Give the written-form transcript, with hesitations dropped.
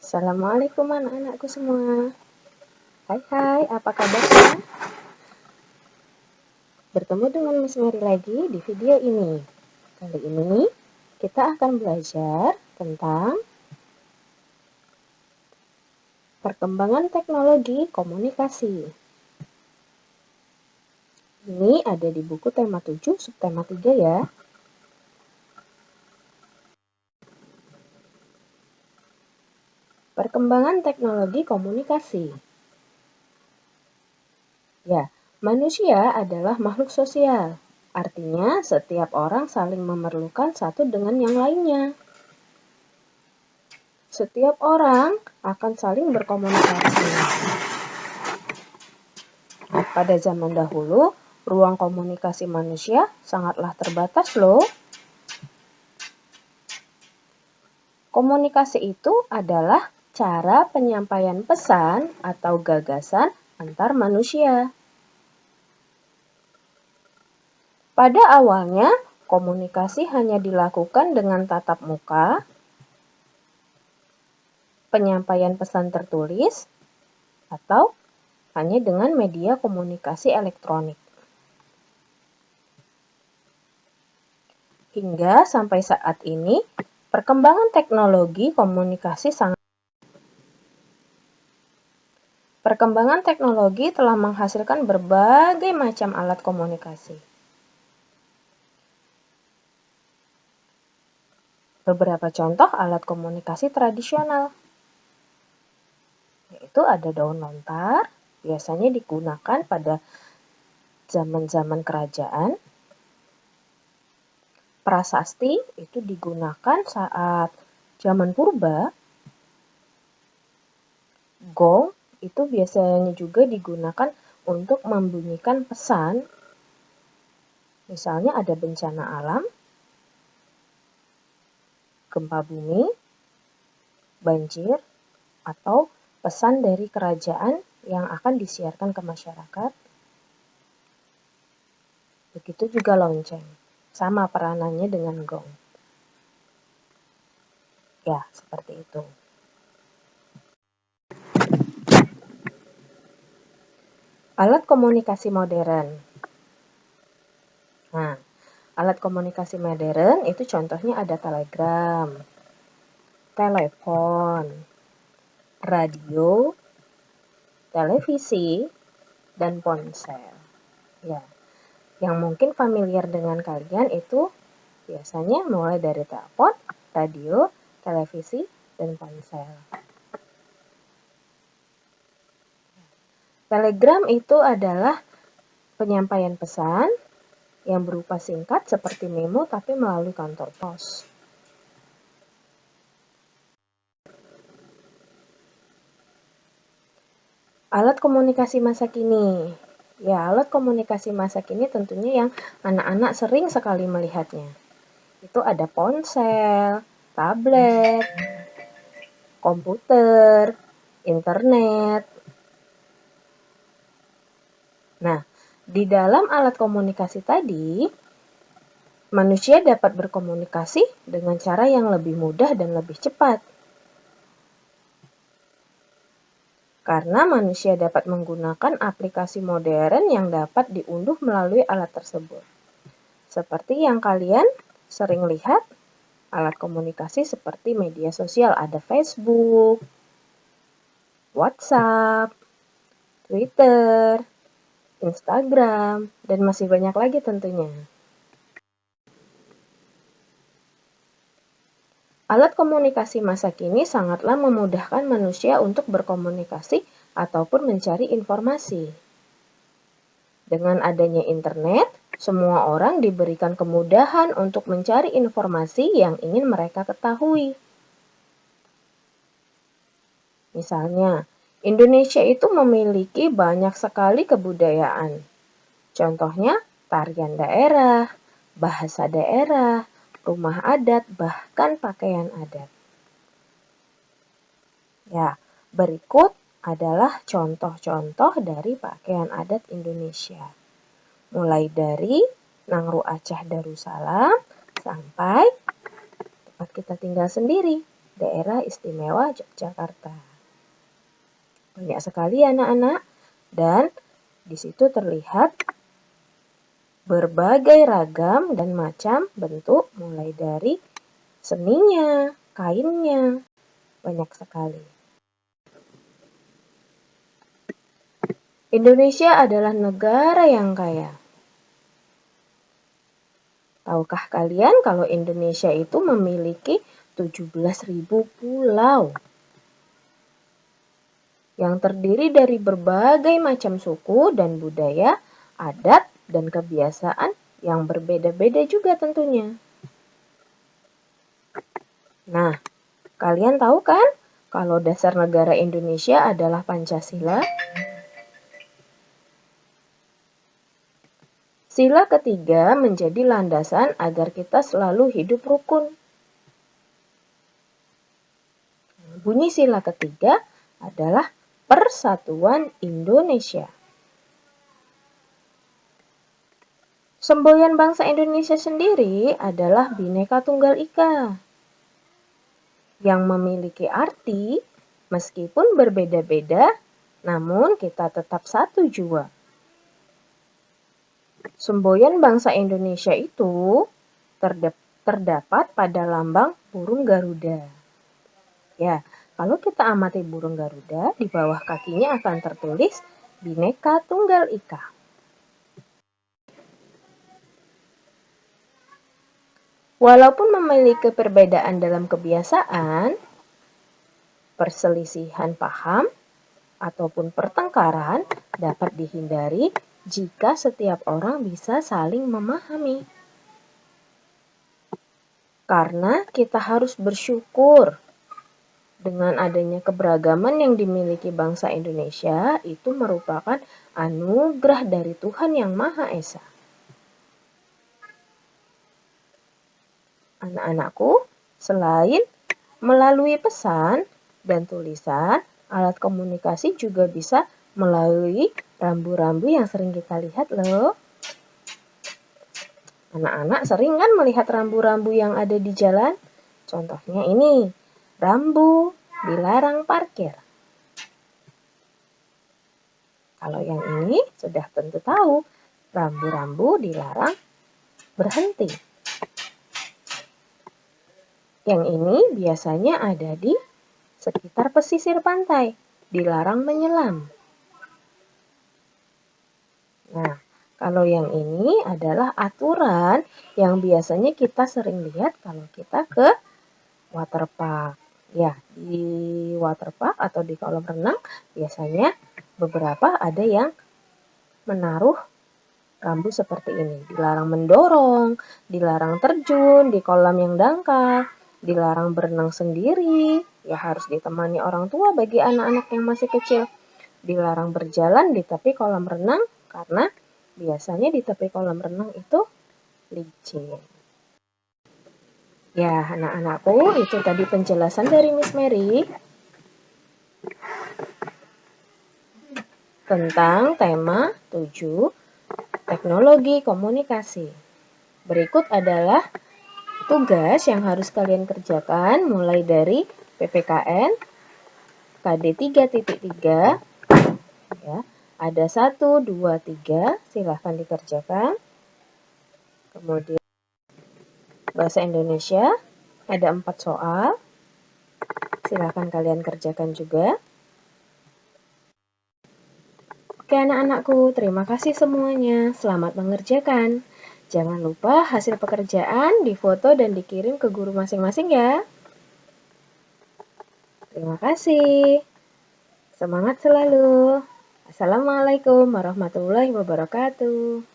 Assalamualaikum anak-anakku semua. Hai, apa kabarnya? Bertemu dengan Miss Mary lagi di video ini. Kali ini kita akan belajar tentang perkembangan teknologi komunikasi. Ini ada di buku tema 7, subtema 3 ya. Perkembangan teknologi komunikasi. Ya, manusia adalah makhluk sosial. Artinya, setiap orang saling memerlukan satu dengan yang lainnya. Setiap orang akan saling berkomunikasi. Pada zaman dahulu, ruang komunikasi manusia sangatlah terbatas loh. Komunikasi itu adalah cara penyampaian pesan atau gagasan antar manusia. Pada awalnya, komunikasi hanya dilakukan dengan tatap muka, penyampaian pesan tertulis, atau hanya dengan media komunikasi elektronik. Hingga sampai saat ini, perkembangan teknologi komunikasi Perkembangan teknologi telah menghasilkan berbagai macam alat komunikasi. Beberapa contoh alat komunikasi tradisional, yaitu ada daun lontar, biasanya digunakan pada zaman-zaman kerajaan. Prasasti itu digunakan saat zaman purba. Gong itu biasanya juga digunakan untuk membunyikan pesan. Misalnya ada bencana alam, gempa bumi, banjir, atau pesan dari kerajaan yang akan disiarkan ke masyarakat. Begitu juga lonceng, sama peranannya dengan gong. Ya, seperti itu. Alat komunikasi modern. Nah, alat komunikasi modern itu contohnya ada telegram, telepon, radio, televisi, dan ponsel. Ya, yang mungkin familiar dengan kalian itu biasanya mulai dari telepon, radio, televisi, dan ponsel. Telegram itu adalah penyampaian pesan yang berupa singkat seperti memo tapi melalui kantor pos. Alat komunikasi masa kini. Ya, alat komunikasi masa kini tentunya yang anak-anak sering sekali melihatnya. Itu ada ponsel, tablet, komputer, internet. Nah, di dalam alat komunikasi tadi, manusia dapat berkomunikasi dengan cara yang lebih mudah dan lebih cepat. Karena manusia dapat menggunakan aplikasi modern yang dapat diunduh melalui alat tersebut. Seperti yang kalian sering lihat, alat komunikasi seperti media sosial ada Facebook, WhatsApp, Twitter, Instagram, dan masih banyak lagi tentunya. Alat komunikasi masa kini sangatlah memudahkan manusia untuk berkomunikasi ataupun mencari informasi. Dengan adanya internet, semua orang diberikan kemudahan untuk mencari informasi yang ingin mereka ketahui. Misalnya, Indonesia itu memiliki banyak sekali kebudayaan. Contohnya, tarian daerah, bahasa daerah, rumah adat, bahkan pakaian adat. Ya, berikut adalah contoh-contoh dari pakaian adat Indonesia. Mulai dari Nangru Aceh Darussalam sampai tempat kita tinggal sendiri, Daerah Istimewa Yogyakarta. Banyak sekali anak-anak, dan di situ terlihat berbagai ragam dan macam bentuk, mulai dari seninya, kainnya, banyak sekali. Indonesia adalah negara yang kaya. Tahukah kalian kalau Indonesia itu memiliki 17.000 pulau yang terdiri dari berbagai macam suku dan budaya, adat, dan kebiasaan yang berbeda-beda juga tentunya. Nah, kalian tahu kan kalau dasar negara Indonesia adalah Pancasila? Sila ketiga menjadi landasan agar kita selalu hidup rukun. Bunyi sila ketiga adalah Persatuan Indonesia. Semboyan bangsa Indonesia sendiri adalah Bhinneka Tunggal Ika, yang memiliki arti meskipun berbeda-beda, namun kita tetap satu jua. Semboyan bangsa Indonesia itu terdapat pada lambang burung Garuda. Ya, kalau kita amati burung Garuda, di bawah kakinya akan tertulis Bhinneka Tunggal Ika. Walaupun memiliki perbedaan dalam kebiasaan, perselisihan paham, ataupun pertengkaran dapat dihindari jika setiap orang bisa saling memahami. Karena kita harus bersyukur dengan adanya keberagaman yang dimiliki bangsa Indonesia, itu merupakan anugerah dari Tuhan Yang Maha Esa. Anak-anakku, selain melalui pesan dan tulisan, alat komunikasi juga bisa melalui rambu-rambu yang sering kita lihat loh. Anak-anak sering kan melihat rambu-rambu yang ada di jalan? Contohnya ini, rambu dilarang parkir. Kalau yang ini sudah tentu tahu, rambu-rambu dilarang berhenti. Yang ini biasanya ada di sekitar pesisir pantai, dilarang menyelam. Nah, kalau yang ini adalah aturan yang biasanya kita sering lihat kalau kita ke waterpark. Ya, di waterpark atau di kolam renang biasanya beberapa ada yang menaruh rambu seperti ini. Dilarang mendorong, dilarang terjun di kolam yang dangkal, dilarang berenang sendiri, ya harus ditemani orang tua bagi anak-anak yang masih kecil. Dilarang berjalan di tepi kolam renang karena biasanya di tepi kolam renang itu licin. Ya, anak-anakku, itu tadi penjelasan dari Miss Mary tentang tema 7, teknologi komunikasi. Berikut adalah tugas yang harus kalian kerjakan mulai dari PPKN KD 3.3. Ya, ada 1, 2, 3, silahkan dikerjakan. Kemudian bahasa Indonesia, ada 4 soal. Silahkan kalian kerjakan juga. Oke anak-anakku, terima kasih semuanya. Selamat mengerjakan. Jangan lupa hasil pekerjaan difoto dan dikirim ke guru masing-masing ya. Terima kasih. Semangat selalu. Assalamualaikum warahmatullahi wabarakatuh.